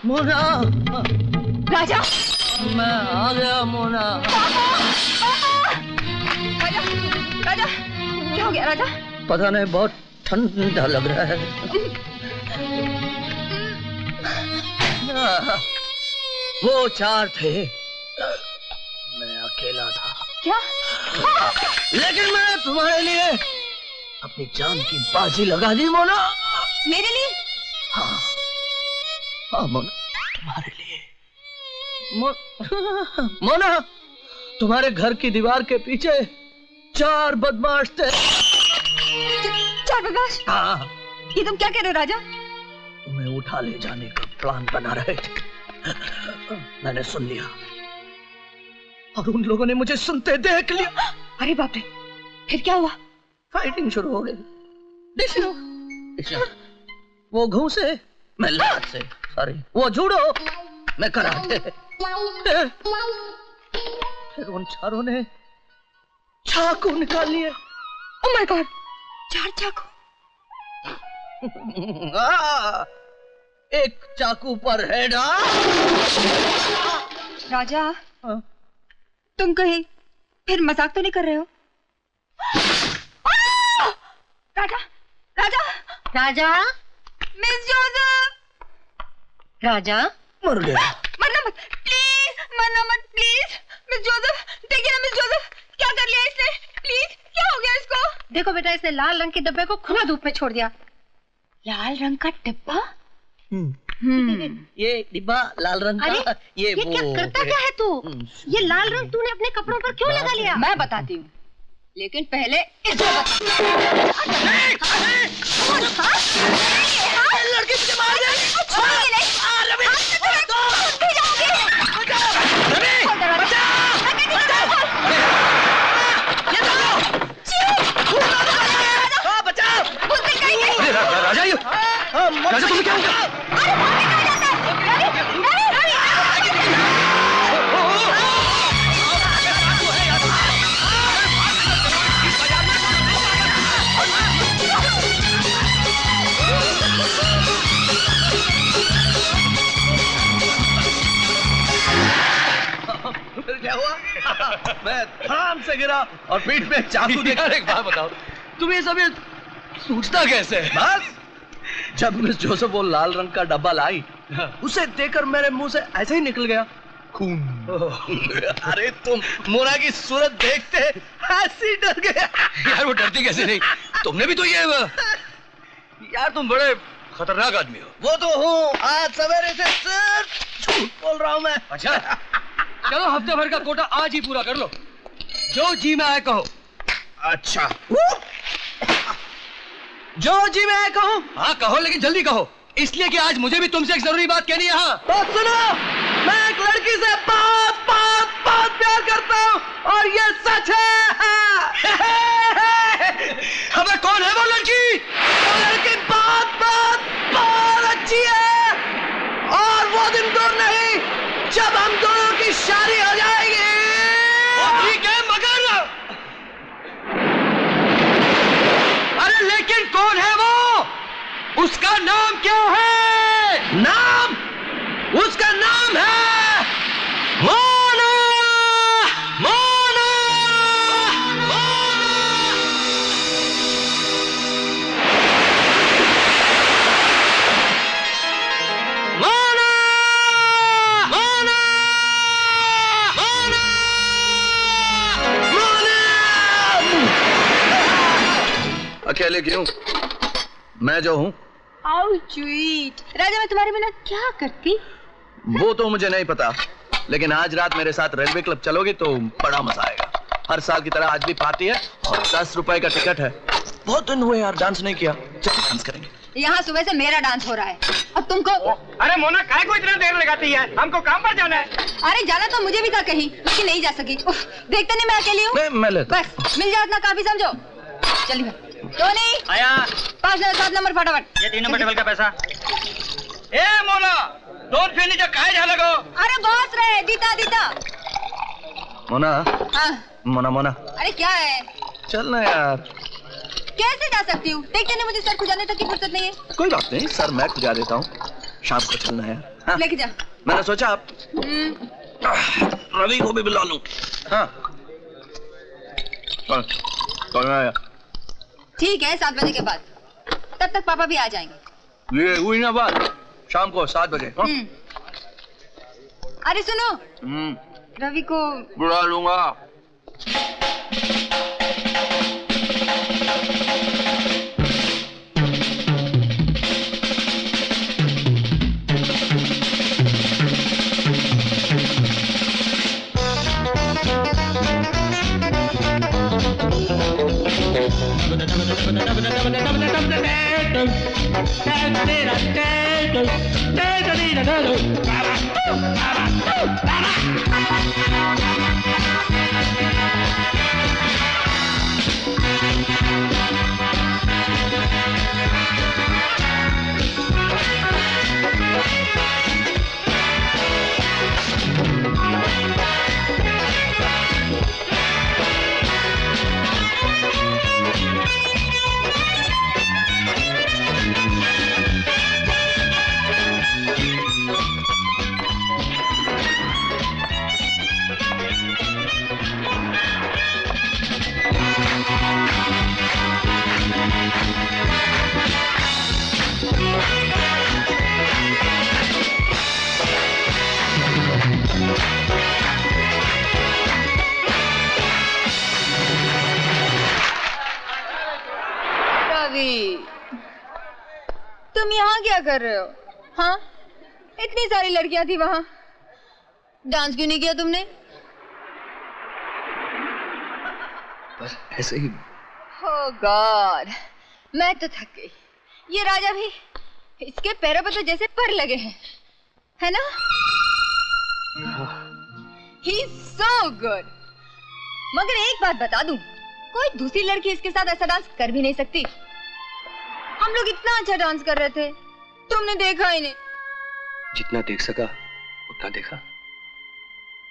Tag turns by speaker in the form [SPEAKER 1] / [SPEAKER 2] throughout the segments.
[SPEAKER 1] मोना।
[SPEAKER 2] राजा,
[SPEAKER 1] मैं आ गया मोना।
[SPEAKER 2] राजा, राजा, क्या हो गया राजा?
[SPEAKER 1] पता नहीं, बहुत ठंडा लग रहा है। वो चार थे, मैं अकेला था।
[SPEAKER 2] क्या?
[SPEAKER 1] लेकिन मैंने तुम्हारे लिए अपनी जान की बाजी लगा दी मोना।
[SPEAKER 2] मेरे लिए?
[SPEAKER 1] हाँ हाँ मोना, तुम्हारे लिए। मोना, तुम्हारे घर की दीवार के पीछे 4 बदमाश थे।
[SPEAKER 2] 4 बदमाश?
[SPEAKER 1] हाँ।
[SPEAKER 2] ये तुम क्या कह रहे हो राजा?
[SPEAKER 1] तुम्हें उठा ले जाने का प्लान बना रहे थे। मैंने सुन लिया और उन लोगों ने मुझे सुनते देख लिया।
[SPEAKER 2] अरे बाप रे, फिर क्या हुआ?
[SPEAKER 1] फाइटिंग शुरू हो गई। वो घूंसे, मैं लात से, सॉरी, वो जूडो, मैं कराटे। फिर उन चारों ने चाकू निकाल लिए।
[SPEAKER 2] ओह माय गॉड, 4 चाकू।
[SPEAKER 1] एक चाकू पर हेड।
[SPEAKER 2] राजा, तुम कहीं फिर मजाक तो नहीं कर रहे हो? राजा, राजा,
[SPEAKER 3] राजा,
[SPEAKER 2] मिस जोसेफ।
[SPEAKER 3] राजा
[SPEAKER 1] मर गया।
[SPEAKER 2] मरना मत, प्लीज मरना मत, प्लीज। मिस जोसेफ, देखिए ना मिस जोसेफ, क्या कर लिया इसने? प्लीज, क्या हो गया इसको?
[SPEAKER 3] देखो बेटा, इसने लाल रंग के डब्बे को खुला धूप में छोड़ दिया।
[SPEAKER 2] लाल रंग का डिब्बा?
[SPEAKER 1] ये डिब्बा लाल रंग का।
[SPEAKER 3] अरे ये क्या करता क्या है तू? ये लाल रंग तूने अपने कपड़ों पर क्यों लगा लिया?
[SPEAKER 2] मैं बताती हूँ, लेकिन पहले इसे
[SPEAKER 1] लड़की मुझे मार दे। राजा, तुम्हें क्या हो गया? फिर क्या हुआ? मैं धड़ाम से गिरा और पीठ में चाकू देखा। एक बात बताओ, तुम ये सब सूझता कैसे? बस जब मिस जोसेफ वो लाल रंग का डब्बा लाई, उसे देखकर मेरे मुंह से ऐसे ही निकल गया खून। अरे तुम मोना की सूरत देखते ऐसे ही डर गए। यार वो डरती कैसे नहीं? तुमने भी तो ये यार, तुम बड़े खतरनाक आदमी हो। वो तो हूँ, आज सवेरे से सिर्फ झूठ बोल रहा हूँ मैं। अच्छा चलो, हफ्ते भर का कोटा आज ही पूरा कर लो, जो जी में आए कहो। अच्छा, जो जी में आए कहो। हाँ कहो, लेकिन जल्दी कहो, इसलिए कि आज मुझे भी तुमसे एक जरूरी बात कहनी है। हाँ तो सुनो, मैं एक लड़की से बहुत बहुत बहुत प्यार करता हूँ और ये सच है। हमें कौन है वो लड़की? वो लड़की बहुत बहुत बहुत अच्छी है और वो दिन दूर नहीं जब हम दोनों की शादी हो जाएगी। ठीक है, मगर अरे लेकिन कौन है वो? उसका नाम क्या है? नाम? उसका नाम है मोना। मोना, मोना, मोना, मोना, मोना। अकेले क्यों? मैं जो हूँ।
[SPEAKER 2] How sweet. राजा, मैं तुम्हारे बिना क्या करती?
[SPEAKER 1] वो तो मुझे नहीं पता, लेकिन आज रात मेरे साथ रेलवे क्लब चलोगे तो बड़ा मजा आएगा। हर साल की तरह आज भी पार्टी है और 10 रुपए का टिकट है। बहुत दिन हुए यार डांस नहीं किया, चलो डांस करेंगे।
[SPEAKER 2] यहाँ सुबह से मेरा डांस हो रहा है और तुमको।
[SPEAKER 4] अरे मोना, काहे को इतना देर लगाती है? हमको काम पर जाना है।
[SPEAKER 2] अरे जाना तो मुझे भी था कहीं, लेकिन नहीं जा सकी। देखते नहीं मैं अकेली हूँ।
[SPEAKER 1] मैं लेता।
[SPEAKER 2] बस मिल जाओ इतना काफी, समझो। चलिए टोनी,
[SPEAKER 4] आया
[SPEAKER 2] 5 नंबर 7 नंबर फटाफट।
[SPEAKER 4] ये 3 नंबर टेबल का पैसा। ए मोना, डोंट फर्नीचर काहे जा लगो?
[SPEAKER 2] अरे बॉस रहे, दीता दीता।
[SPEAKER 1] मोना।
[SPEAKER 2] हाँ।
[SPEAKER 1] मोना मोना।
[SPEAKER 2] अरे क्या है?
[SPEAKER 1] चल ना यार।
[SPEAKER 2] कैसे जा सकती हूँ? देखते नहीं मुझे सर खुजाने तक की फुर्सत नहीं है।
[SPEAKER 1] कोई बात नहीं, सर मैं खुजा देता हूँ। शाम को चलना है। हाँ?
[SPEAKER 2] लेके जा।
[SPEAKER 1] मैंने सोचा आप रवि को भी बुला लूं। हाँ कौन आया?
[SPEAKER 2] ठीक है 7 बजे के बाद, तब तक पापा भी आ जाएंगे।
[SPEAKER 1] ये हुई ना बात, शाम को 7 बजे। हाँ?
[SPEAKER 2] अरे सुनो, रवि को
[SPEAKER 1] बुला लूंगा।
[SPEAKER 2] तुम यहाँ क्या कर रहे हो? हाँ, इतनी सारी लड़कियां थी वहां, डांस क्यों नहीं किया तुमने?
[SPEAKER 1] बस ऐसे ही।
[SPEAKER 2] Oh God, मैं तो थक गई। ये राजा भी, इसके पैरों पर तो जैसे पर लगे हैं, है ना? He's so good। मगर एक बात बता दूं, कोई दूसरी लड़की इसके साथ ऐसा डांस कर भी नहीं सकती। हम लोग इतना अच्छा डांस कर रहे थे, तुमने देखा ही नहीं।
[SPEAKER 1] जितना देख सका उतना देखा,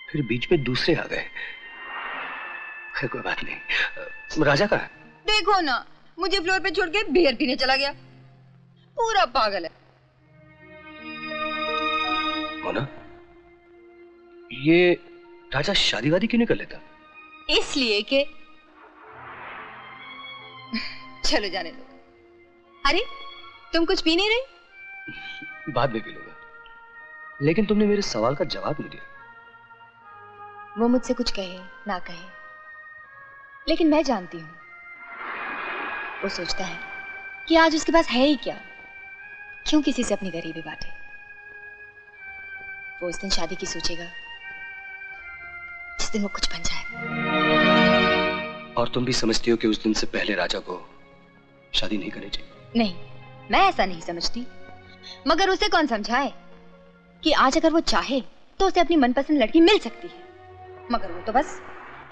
[SPEAKER 1] फिर बीच में दूसरे आ गए। खैर कोई बात नहीं। राजा कहाँ है?
[SPEAKER 2] देखो ना, मुझे फ्लोर पे छोड़ के बियर पीने चला गया। पूरा पागल है।
[SPEAKER 1] मोना, ये राजा शादी वादी क्यों नहीं कर लेता?
[SPEAKER 2] इसलिए कि चलो जाने दो। अरे तुम कुछ पी नहीं रही?
[SPEAKER 1] बाद में पी लूंगा, लेकिन तुमने मेरे सवाल का जवाब नहीं दिया।
[SPEAKER 2] वो मुझसे कुछ कहे ना कहे, लेकिन मैं जानती हूँ वो सोचता है कि आज उसके पास है ही क्या, क्यों किसी से अपनी गरीबी बांटे। वो उस दिन शादी की सोचेगा जिस दिन वो कुछ बन जाए।
[SPEAKER 1] और तुम भी समझती हो कि उस दिन से पहले राजा को शादी नहीं करनी चाहिए?
[SPEAKER 2] नहीं, मैं ऐसा नहीं समझती, मगर उसे कौन समझाए कि आज अगर वो चाहे तो उसे अपनी मनपसंद लड़की मिल सकती है। मगर वो तो बस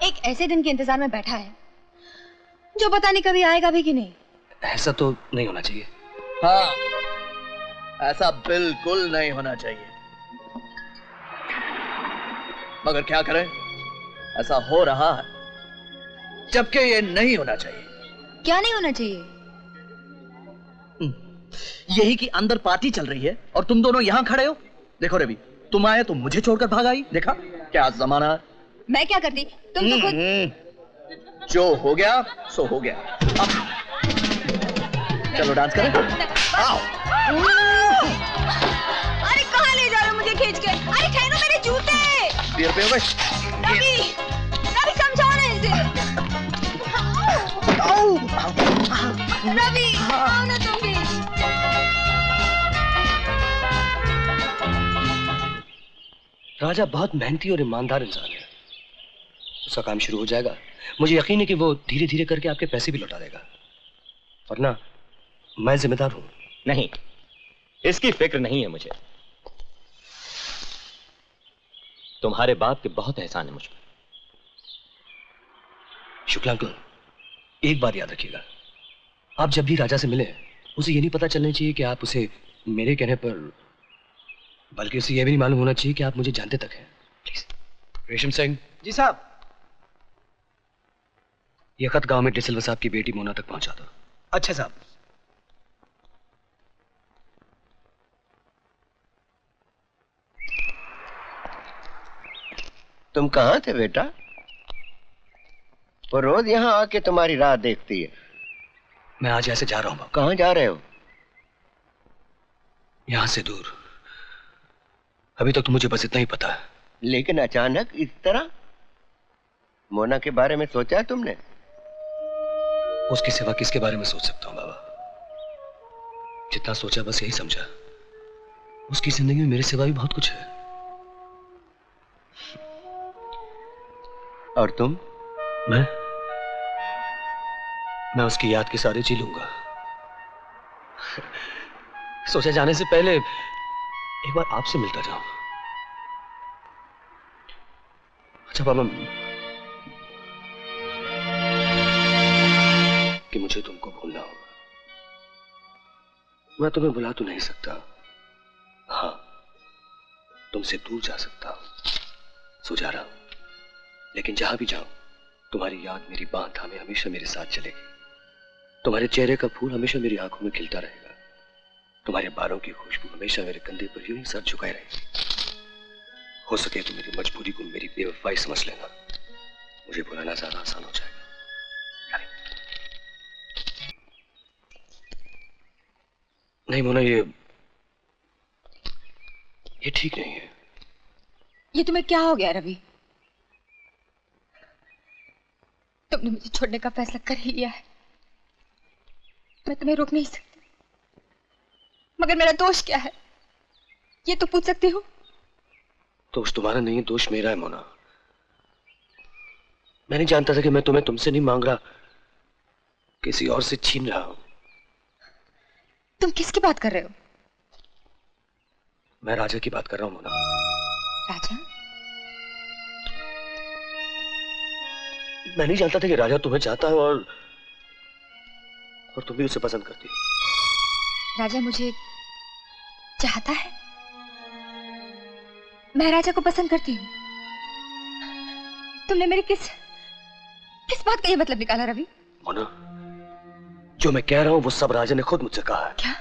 [SPEAKER 2] एक ऐसे दिन के इंतजार में बैठा है जो पता नहीं कभी आएगा भी कि नहीं।
[SPEAKER 1] ऐसा तो नहीं होना चाहिए।
[SPEAKER 4] हाँ, ऐसा बिल्कुल नहीं होना चाहिए। मगर क्या करें, ऐसा हो रहा है, जबकि ये नहीं होना चाहिए।
[SPEAKER 2] क्या नहीं होना चाहिए?
[SPEAKER 4] यही कि अंदर पार्टी चल रही है और तुम दोनों यहाँ खड़े हो। देखो रवि, तुम आए तो मुझे छोड़कर भाग आई। देखा क्या जमाना है।
[SPEAKER 2] मैं क्या करती, तुम तो खुद।
[SPEAKER 4] जो हो गया सो हो गया। अब चलो डांस करें। आओ।
[SPEAKER 2] अरे कहाँ ले जा रहे हो मुझे खींच के? अरे ठहरो, मेरे जूते।
[SPEAKER 4] बियर पे हो गए?
[SPEAKER 2] रवि, रवि समझाओ ना इसे। रवि, आओ ना तुम भी।
[SPEAKER 1] राजा बहुत मेहनती और ईमानदार इंसान है। उसका काम शुरू हो जाएगा, मुझे यकीन है कि वो धीरे धीरे करके आपके पैसे भी लौटा देगा। वरना मैं जिम्मेदार हूं।
[SPEAKER 5] नहीं, इसकी फिक्र नहीं है मुझे। तुम्हारे बाप के बहुत एहसान है मुझ पर।
[SPEAKER 1] शुक्ला अंकल, एक बात याद रखिएगा, आप जब भी राजा से मिले उसे ये नहीं पता चलना चाहिए कि आप उसे मेरे कहने पर, बल्कि उसे यह भी नहीं मालूम होना चाहिए कि आप मुझे जानते तक हैं। प्लीज। रेशम सिंह।
[SPEAKER 4] जी साहब।
[SPEAKER 1] यह खत गांव में डिसिल्वा साहब की बेटी मोना तक पहुंचा दो।
[SPEAKER 4] अच्छा साहब।
[SPEAKER 6] तुम कहाँ थे बेटा? वो रोज यहाँ आके तुम्हारी राह देखती है।
[SPEAKER 1] मैं आज ऐसे जा रहा हूँ बाबा।
[SPEAKER 6] कहाँ जा रहे हो?
[SPEAKER 1] यहाँ से दूर। अभी तक तो मुझे बस इतना ही पता है।
[SPEAKER 6] लेकिन अचानक इस तरह? मोना के बारे में सोचा है तुमने?
[SPEAKER 1] उसके सिवा किसके बारे में सोच सकता हूँ बाबा? जितना सोचा बस यही समझा, उसकी जिंदगी में मेरे सिवा भी बहुत कुछ है।
[SPEAKER 6] और तुम?
[SPEAKER 1] मैं उसकी याद के सारे जी लूंगा। सोचा जाने से पहले एक बार आपसे मिलता जाऊं। अच्छा बाबा, कि मुझे तुमको भूलना होगा। मैं तुम्हें भुला तो नहीं सकता, हाँ तुमसे दूर जा सकता हूं, सो जा रहा हूं। लेकिन जहां भी जाऊं तुम्हारी याद मेरी बांह थामे हमेशा मेरे साथ चलेगी। तुम्हारे चेहरे का फूल हमेशा मेरी आंखों में खिलता रहेगा। तुम्हारे बालों की खुशबू हमेशा मेरे कंधे पर यूं ही सर झुकाए रहेगी। हो सके तो मेरी मजबूरी को मेरी बेवफाई समझ लेना, मुझे भुलाना ज्यादा आसान हो जाएगा। नहीं मोना, ये ठीक नहीं है।
[SPEAKER 2] ये तुम्हें क्या हो गया रवि? तुमने मुझे छोड़ने का फैसला कर ही लिया है। मैं तुम्हें रोक नहीं सकती, मगर मेरा दोष क्या है ये तो पूछ सकती हो?
[SPEAKER 1] दोष तुम्हारा नहीं है, दोष मेरा है मोना। मैं नहीं जानता था कि मैं तुम्हें तुमसे नहीं मांग रहा, किसी और से छीन रहा हूं।
[SPEAKER 2] तुम किसकी बात कर रहे हो?
[SPEAKER 1] मैं राजा की बात कर रहा हूं मोना।
[SPEAKER 2] राजा?
[SPEAKER 1] मैं नहीं जानता था कि राजा तुम्हें चाहता है और तुम भी उसे पसंद करती हो।
[SPEAKER 2] राजा मुझे चाहता है? मैं राजा को पसंद करती हूँ? तुमने मेरी किस बात का ये मतलब निकाला रवि?
[SPEAKER 1] मोना, जो मैं कह रहा हूं वो सब राजा ने खुद मुझसे कहा है।
[SPEAKER 2] क्या?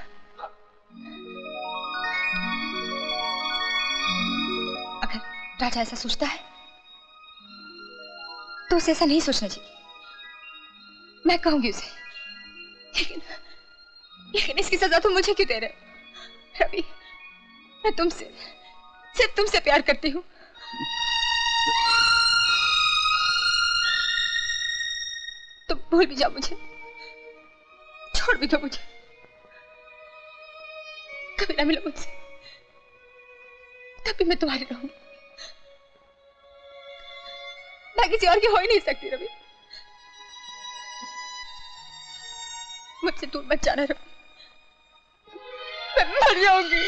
[SPEAKER 2] अगर राजा ऐसा सोचता है तो उसे ऐसा नहीं सोचना चाहिए। मैं कहूंगी उसे, लेकिन इसकी सजा तुम मुझे क्यों दे रहे हो? रवि, मैं तुमसे, सिर्फ तुमसे प्यार करती हूँ। तुम भूल भी जाओ मुझे, छोड़ भी दो मुझे, कभी ना मिलो मुझसे, तभी मैं तुम्हारी रहूंगी। मैं किसी और की हो ही नहीं सकती रवि। मुझसे दूर मत जाना रवि, मैं मर जाऊंगी।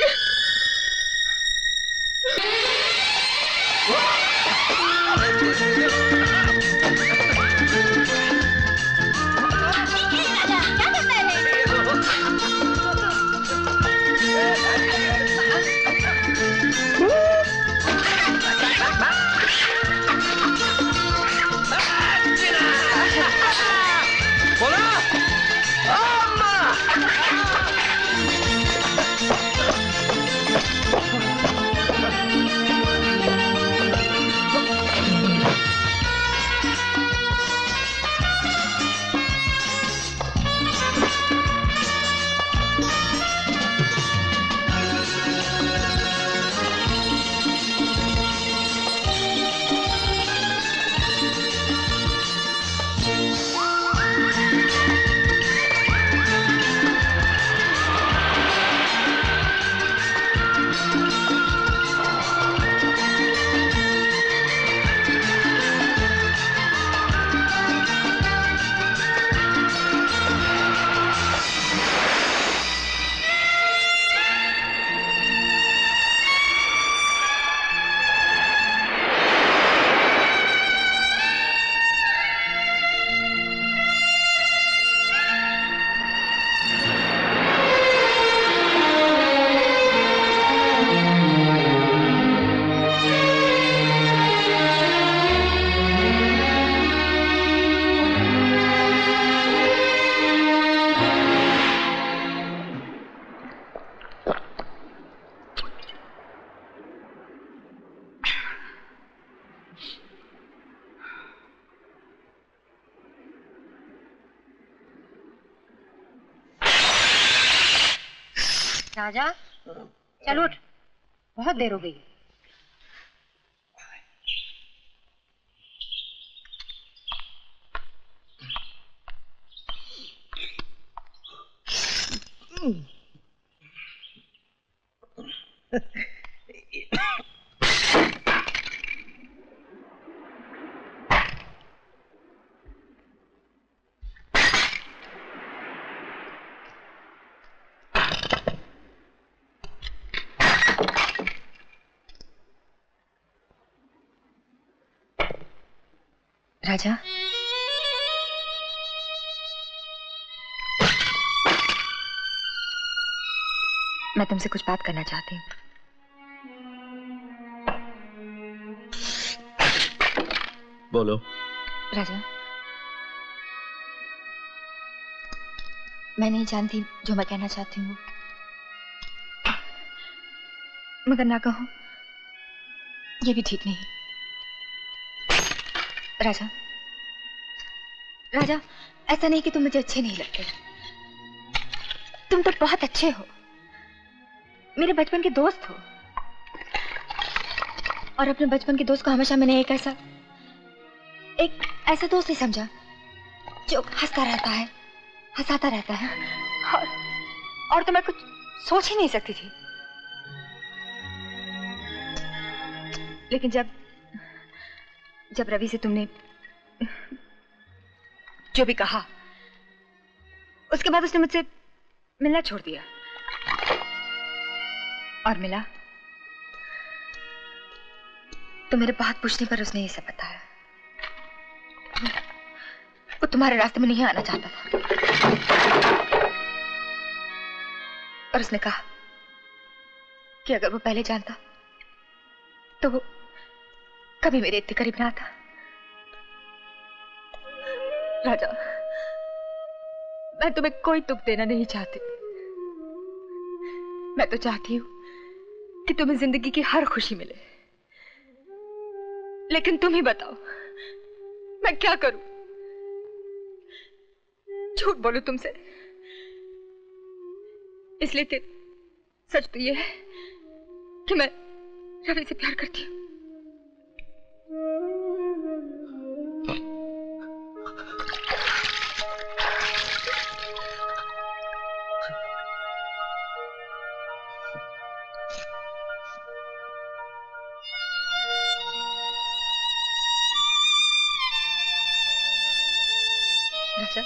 [SPEAKER 3] राजा चल उठ, बहुत देर हो गई।
[SPEAKER 2] राजा, मैं तुमसे कुछ बात करना चाहती हूँ।
[SPEAKER 4] बोलो।
[SPEAKER 2] राजा, मैं नहीं जानती जो मैं कहना चाहती हूँ, मगर ना कहूं ये भी ठीक नहीं। राजा, राजा, ऐसा नहीं कि तुम मुझे अच्छे नहीं लगते। तुम तो बहुत अच्छे हो, मेरे बचपन के दोस्त हो। और अपने बचपन के दोस्त को हमेशा मैंने एक ऐसा दोस्त ही समझा जो हंसता रहता है, हंसाता रहता है। और तो मैं कुछ सोच ही नहीं सकती थी। लेकिन जब रवि से तुमने जो भी कहा, उसके बाद उसने मुझसे मिलना छोड़ दिया। और मिला तो मेरे बात पूछने पर उसने ये सब बताया। वो तुम्हारे रास्ते में नहीं आना चाहता था। और उसने कहा कि अगर वो पहले जानता तो वो कभी मेरे इतने करीब ना आता। राजा, मैं तुम्हें कोई दुख देना नहीं चाहती। मैं तो चाहती हूं कि तुम्हें जिंदगी की हर खुशी मिले। लेकिन तुम ही बताओ मैं क्या करूं? झूठ बोलूं तुमसे, इसलिए कि सच तो ये है कि मैं रवि से प्यार करती हूं। राजा,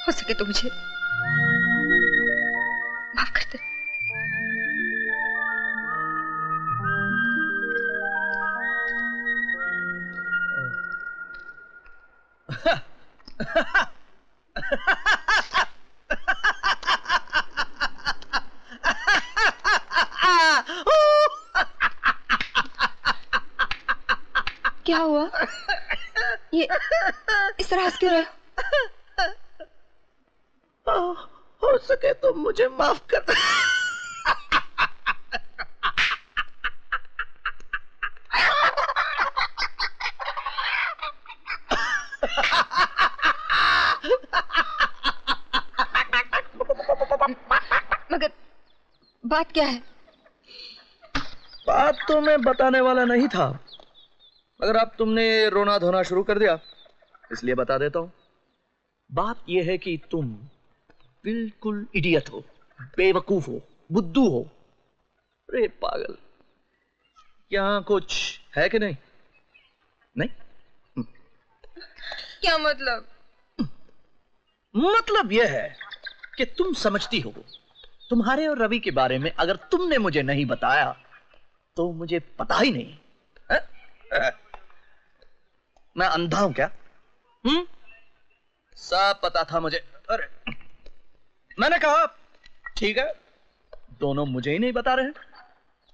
[SPEAKER 2] हो सके तो मुझे माफ कर दे। क्या हुआ? ये इस तरह हंस क्यों रहे हो?
[SPEAKER 4] हो सके तो मुझे माफ कर दे।
[SPEAKER 2] मगर बात क्या है?
[SPEAKER 4] बात तो मैं बताने वाला नहीं था, मगर अब तुमने रोना धोना शुरू कर दिया, इसलिए बता देता हूं। बात यह है कि तुम बिल्कुल इडियट हो, बेवकूफ हो, बुद्धू हो। अरे पागल, यहां कुछ है कि नहीं? नहीं?
[SPEAKER 2] क्या मतलब?
[SPEAKER 4] मतलब यह है कि तुम समझती हो तुम्हारे और रवि के बारे में अगर तुमने मुझे नहीं बताया तो मुझे पता ही नहीं। मैं अंधा हूं क्या? सब पता था मुझे। अरे मैंने कहा ठीक है, दोनों मुझे ही नहीं बता रहे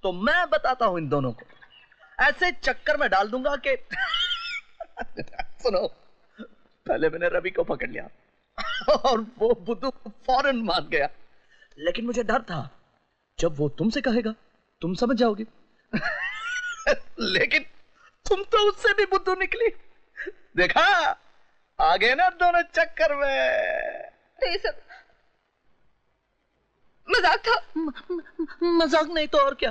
[SPEAKER 4] तो मैं बताता हूं इन दोनों को। ऐसे चक्कर में डाल दूंगा कि सुनो, पहले मैंने रवि को पकड़ लिया और वो बुद्धू फौरन मान गया, लेकिन मुझे डर था जब वो तुमसे कहेगा तुम समझ जाओगे। लेकिन तुम तो उससे भी बुद्धू निकली। देखा, आगे ना दोनों चक्कर में।
[SPEAKER 2] तो ये सब मजाक था।
[SPEAKER 4] मजाक नहीं तो और क्या।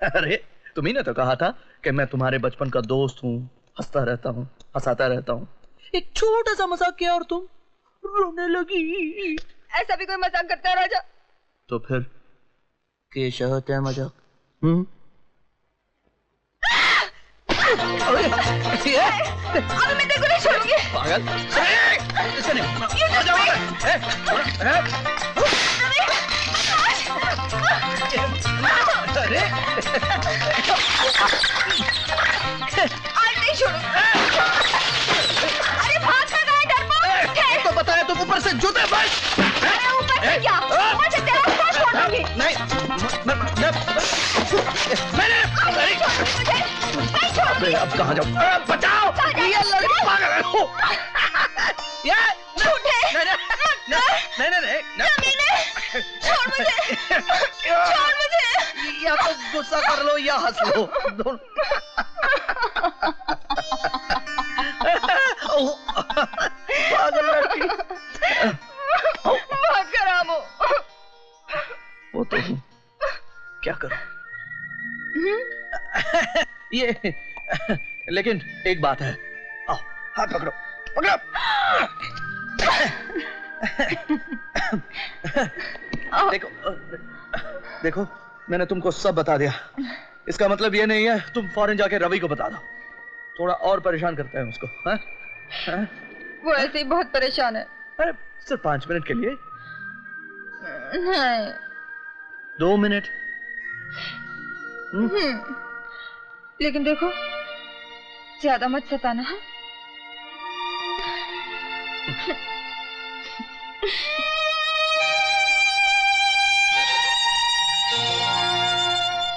[SPEAKER 4] अरे तुम्ही ने तो कहा था कि मैं तुम्हारे बचपन का दोस्त हूँ, हंसता रहता हूँ, हंसाता रहता हूँ। एक छोटा सा मजाक किया और तुम रोने लगी।
[SPEAKER 2] ऐसा भी कोई मजाक करता है राजा?
[SPEAKER 4] तो फिर कैसा होता है मजाक?
[SPEAKER 2] अब मैं तेरे को नहीं छोड़ूंगी।
[SPEAKER 4] पागल। ऐसे नहीं। अरे
[SPEAKER 2] आज नहीं छोड़ूंगी। अरे भाग कर गए डरपोक।
[SPEAKER 4] तो बताया तुम ऊपर से जूते बस।
[SPEAKER 2] अरे ऊपर से क्या? ऊपर से तेरा पाँव छोड़ दूंगी।
[SPEAKER 4] नहीं मैंने
[SPEAKER 2] मुझे
[SPEAKER 4] अब कहाँ जाऊँ? बचाओ! ये लड़की पागल है। ये
[SPEAKER 2] झूठे।
[SPEAKER 4] नहीं
[SPEAKER 2] ज़मीने, छोड़ मुझे। छोड़ मुझे।
[SPEAKER 4] या तो गुस्सा कर लो या हंस लो। दोनों। पागल लड़की।
[SPEAKER 2] भाग कर आमो।
[SPEAKER 4] वो तो हूँ। क्या करूं? ये लेकिन एक बात है। आओ हाथ पकड़ो, पकड़ो। देखो देखो मैंने तुमको सब बता दिया। इसका मतलब ये नहीं है तुम फौरन जाके रवि को बता दो। थोड़ा और परेशान करता है उसको। हाँ?
[SPEAKER 2] वो ऐसे ही बहुत परेशान है।
[SPEAKER 4] अरे सिर्फ 5 मिनट के लिए।
[SPEAKER 2] नहीं।
[SPEAKER 4] 2 मिनट।
[SPEAKER 2] लेकिन देखो ज्यादा मत सताना। हाँ?